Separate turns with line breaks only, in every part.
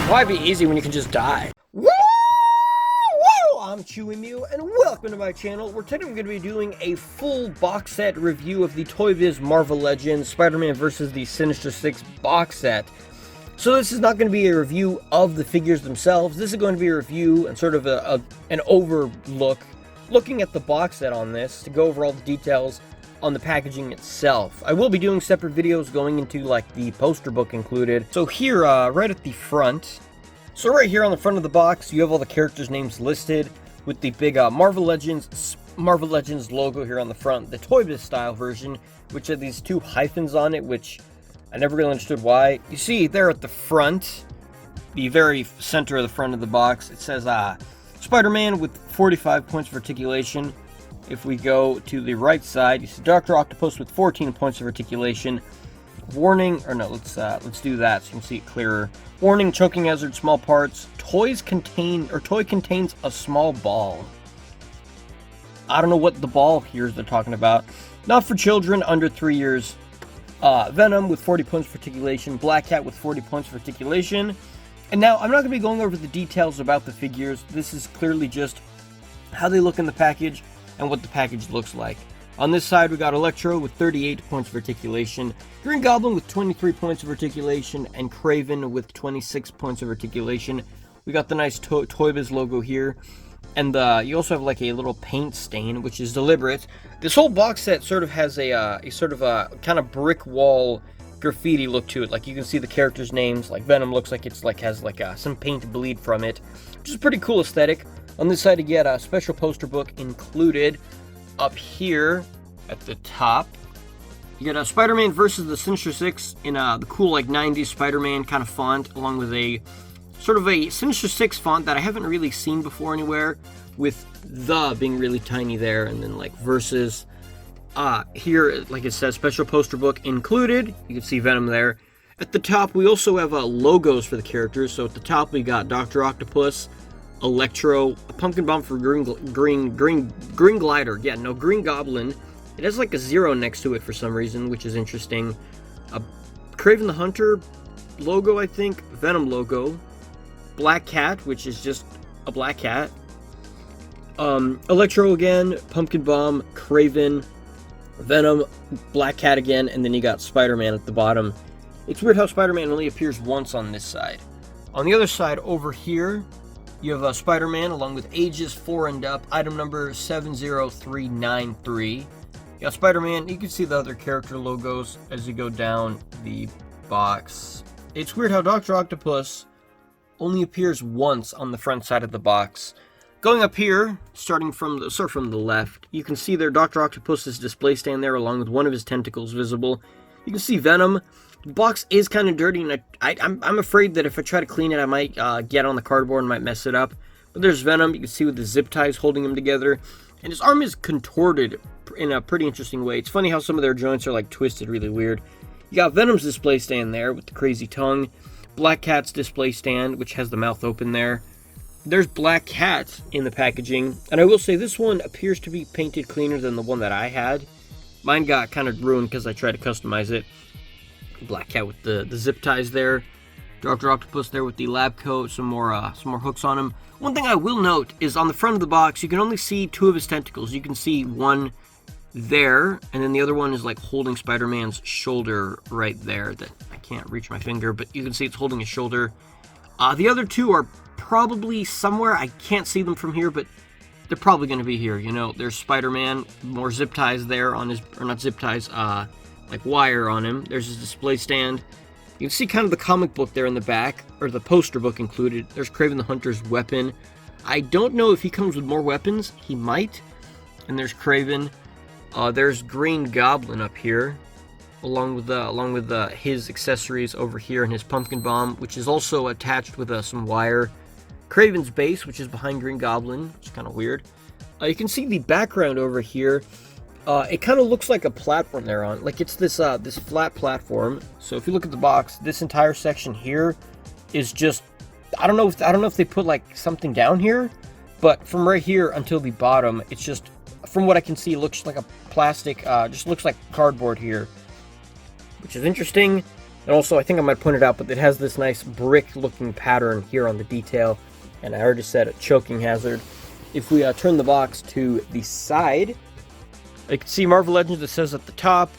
Why be easy when you can just die? Woo! I'm Chewy Mew, and welcome to my channel, where today we're going to be doing a full box set review of the ToyBiz Marvel Legends Spider-Man vs. the Sinister 6 box set. So this is not going to be a review of the figures themselves. This is going to be a review and sort of an overlook, looking at the box set on this to go over all the details on the packaging itself. I will be doing separate videos going into like the poster book included. So here, right at the front, so right here on the front of the box, you have all the characters' names listed with the big Marvel Legends logo here on the front. The ToyBiz style version, which had these two hyphens on it, which I never really understood why. You see there at the front, the very center of the front of the box, it says Spider-Man with 45 points of articulation. If we go to the right side, you see Dr. Octopus with 14 points of articulation. Warning, or no, let's do that so you can see it clearer. Warning, choking hazard, small parts. Toy contains a small ball. I don't know what the ball here is they're talking about. Not for children under 3 years. Venom with 40 points of articulation. Black Cat with 40 points of articulation. And now, I'm not going to be going over the details about the figures. This is clearly just how they look in the package and what the package looks like. On this side, we got Electro with 38 points of articulation, Green Goblin with 23 points of articulation, and Kraven with 26 points of articulation. We got the nice ToyBiz logo here, and you also have like a little paint stain, which is deliberate. This whole box set sort of has a kind of brick wall graffiti look to it. Like you can see the characters' names. Like Venom looks like it's like has like some paint bleed from it, which is a pretty cool aesthetic. On this side, you get a special poster book included. Up here at the top, you get a Spider-Man versus the Sinister 6 in the cool like 90s Spider-Man kind of font, along with a sort of a Sinister 6 font that I haven't really seen before anywhere, with the being really tiny there, and then like versus. Here, like it says, special poster book included. You can see Venom there. At the top, we also have logos for the characters. So at the top, we got Dr. Octopus, Electro, a pumpkin bomb for Green Glider. Yeah, no, Green Goblin. It has like a 0 next to it for some reason, which is interesting. A Kraven the Hunter logo, I think. Venom logo. Black Cat, which is just a black cat. Electro again, pumpkin bomb, Kraven, Venom, Black Cat again, and then you got Spider-Man at the bottom. It's weird how Spider-Man only appears once on this side. On the other side, over here, you have Spider-Man along with ages 4 and up, item number 70393. You got Spider-Man. You can see the other character logos as you go down the box. It's weird how Dr. Octopus only appears once on the front side of the box. Going up here, starting from the left, you can see there Dr. Octopus's display stand there along with one of his tentacles visible. You can see Venom. The box is kind of dirty, and I'm afraid that if I try to clean it, I might get on the cardboard and might mess it up. But there's Venom. You can see with the zip ties holding him together. And his arm is contorted in a pretty interesting way. It's funny how some of their joints are like twisted really weird. You got Venom's display stand there with the crazy tongue. Black Cat's display stand, which has the mouth open there. There's Black Cat in the packaging. And I will say this one appears to be painted cleaner than the one that I had. Mine got kind of ruined because I tried to customize it. Black Cat with the zip ties there. Dr. Octopus there with the lab coat, some more hooks on him. One thing I will note is on the front of the box, you can only see 2 of his tentacles. You can see one there, and then the other one is like holding Spider-Man's shoulder right there. That I can't reach my finger, but you can see it's holding his shoulder. The other 2 are probably somewhere. I can't see them from here, but they're probably going to be here. You know, there's Spider-Man, more zip ties there on his, or not zip ties, like wire on him. There's his display stand. You can see kind of the comic book there in the back, or the poster book included. There's Kraven the Hunter's weapon. I don't know if he comes with more weapons. He might. And there's Kraven. There's Green Goblin up here, along with his accessories over here, and his pumpkin bomb, which is also attached with some wire. Kraven's base, which is behind Green Goblin, which is kind of weird. You can see the background over here. It kind of looks like a platform they're on. Like it's this flat platform. So if you look at the box, this entire section here is just, I don't know if they put like something down here, but from right here until the bottom, it's just, from what I can see, it looks like a plastic, just looks like cardboard here, which is interesting. And also, I think I might point it out, but it has this nice brick-looking pattern here on the detail. And I already said a choking hazard. If we turn the box to the side, you can see Marvel Legends. It says at the top,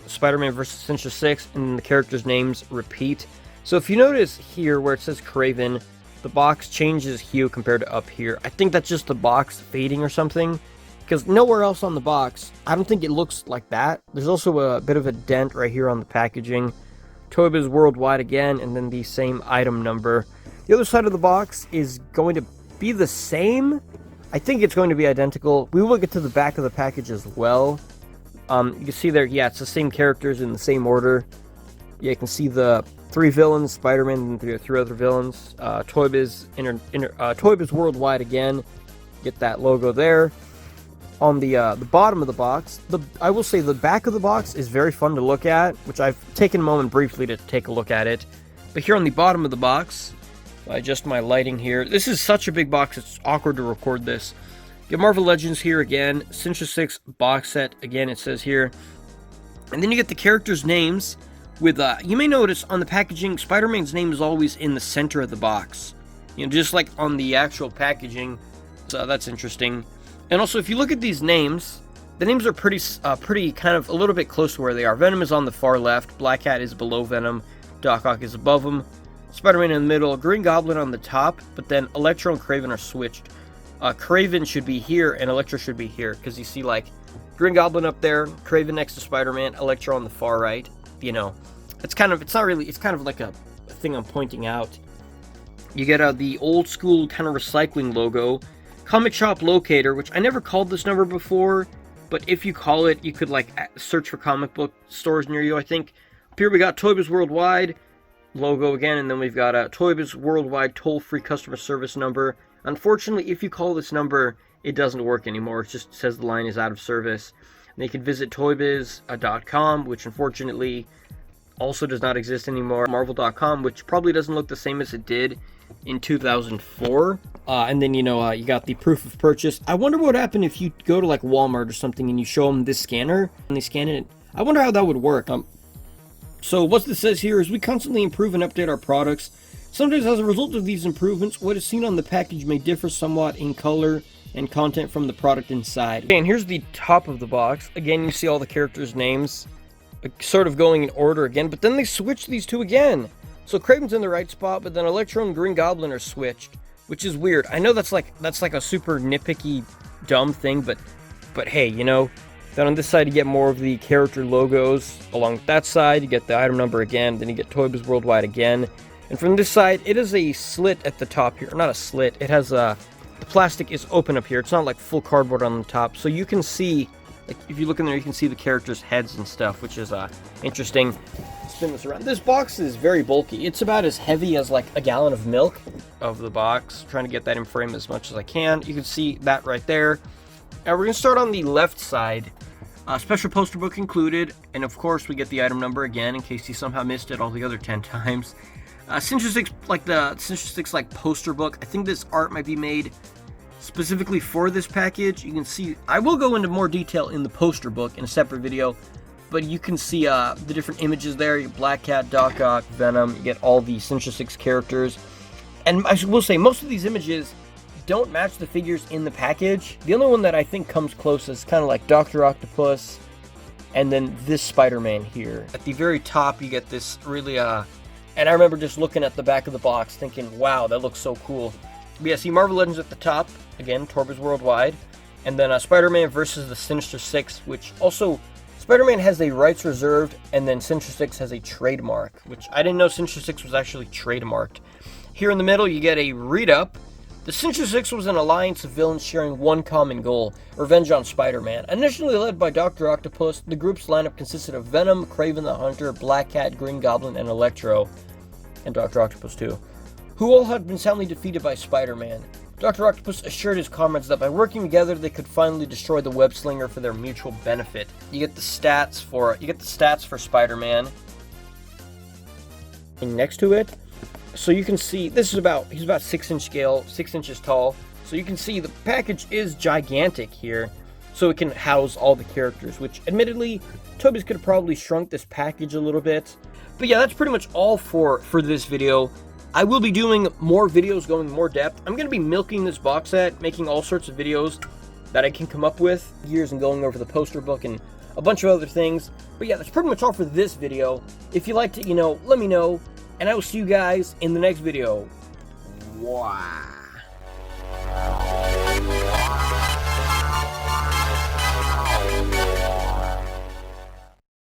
Spider-Man vs. Sinister 6, and the characters' names repeat. So if you notice here where it says Kraven, the box changes hue compared to up here. I think that's just the box fading or something, because nowhere else on the box, I don't think it looks like that. There's also a bit of a dent right here on the packaging. ToyBiz Worldwide again, and then the same item number. The other side of the box is going to be the same. I think it's going to be identical. We will get to the back of the package as well. You can see there, yeah, it's the same characters in the same order. Yeah, you can see the 3 villains, Spider-Man, and 3 other villains. ToyBiz ToyBiz Worldwide again. Get that logo there. On the bottom of the box, I will say the back of the box is very fun to look at, which I've taken a moment briefly to take a look at it. But here on the bottom of the box, I adjust my lighting here. This is such a big box, it's awkward to record this. You have Marvel Legends here again, Sinister 6 box set, again it says here. And then you get the characters' names with, you may notice on the packaging, Spider-Man's name is always in the center of the box. You know, just like on the actual packaging, so that's interesting. And also, if you look at these names, the names are pretty kind of a little bit close to where they are. Venom is on the far left, Black Cat is below Venom, Doc Ock is above him, Spider-Man in the middle, Green Goblin on the top, but then Electro and Kraven are switched. Kraven should be here, and Electro should be here, because you see, like, Green Goblin up there, Kraven next to Spider-Man, Electro on the far right. You know, it's kind of like a thing I'm pointing out. You get the old school kind of recycling logo. Comic Shop Locator, which I never called this number before, but if you call it, you could like search for comic book stores near you, I think. Up here we got ToyBiz Worldwide logo again, and then we've got a ToyBiz Worldwide toll-free customer service number. Unfortunately, if you call this number, it doesn't work anymore. It just says the line is out of service. And you can visit toybiz.com, which unfortunately also does not exist anymore. Marvel.com, which probably doesn't look the same as it did in 2004. And then, you know, you got the proof of purchase. I wonder what would happen if you go to like Walmart or something and you show them this scanner and they scan it. I wonder how that would work. So what this says here is we constantly improve and update our products. Sometimes as a result of these improvements, what is seen on the package may differ somewhat in color and content from the product inside. Okay, and here's the top of the box. Again, you see all the characters' names sort of going in order again, but then they switch these two again. So Kraven's in the right spot, but then Electro and Green Goblin are switched, which is weird. I know that's like a super nitpicky, dumb thing, but hey, you know. Then on this side, you get more of the character logos. Along that side, you get the item number again. Then you get ToyBiz Worldwide again. And from this side, it is a slit at the top here. Not a slit. It has the plastic is open up here. It's not like full cardboard on the top. So you can see, like if you look in there, you can see the characters' heads and stuff, which is interesting. Spin this around. This box is very bulky. It's about as heavy as like a gallon of milk of the box. Trying to get that in frame as much as I can. You can see that right there. Now we're going to start on the left side. Special poster book included, and of course we get the item number again in case you somehow missed it all the other 10 times. Sinister 6, like the Sinister 6 like poster book. I think this art might be made specifically for this package. You can see, I will go into more detail in the poster book in a separate video, but you can see the different images there. You get Black Cat, Doc Ock, Venom. You get all the Sinister 6 characters, and I will say most of these images don't match the figures in the package. The only one that I think comes close is kind of like Dr. Octopus, and then this Spider-Man here. At the very top, you get this really, and I remember just looking at the back of the box thinking, wow, that looks so cool. But yeah, see Marvel Legends at the top, again, ToyBiz Worldwide, and then Spider-Man versus the Sinister 6, which also, Spider-Man has a rights reserved, and then Sinister 6 has a trademark, which I didn't know Sinister 6 was actually trademarked. Here in the middle, you get a read-up. The Sinister 6 was an alliance of villains sharing one common goal, revenge on Spider-Man. Initially led by Dr. Octopus, the group's lineup consisted of Venom, Kraven the Hunter, Black Cat, Green Goblin, and Electro, and Dr. Octopus too, who all had been soundly defeated by Spider-Man. Dr. Octopus assured his comrades that by working together they could finally destroy the web slinger for their mutual benefit. You get the stats for Spider-Man. And next to it, so you can see, he's about 6-inch scale, 6 inches tall. So you can see the package is gigantic here. So it can house all the characters, which admittedly, ToyBiz could have probably shrunk this package a little bit. But yeah, that's pretty much all for this video. I will be doing more videos going more depth. I'm going to be milking this box set, making all sorts of videos that I can come up with, years and going over the poster book and a bunch of other things. But yeah, that's pretty much all for this video. If you liked it, let me know, and I will see you guys in the next video. Wow.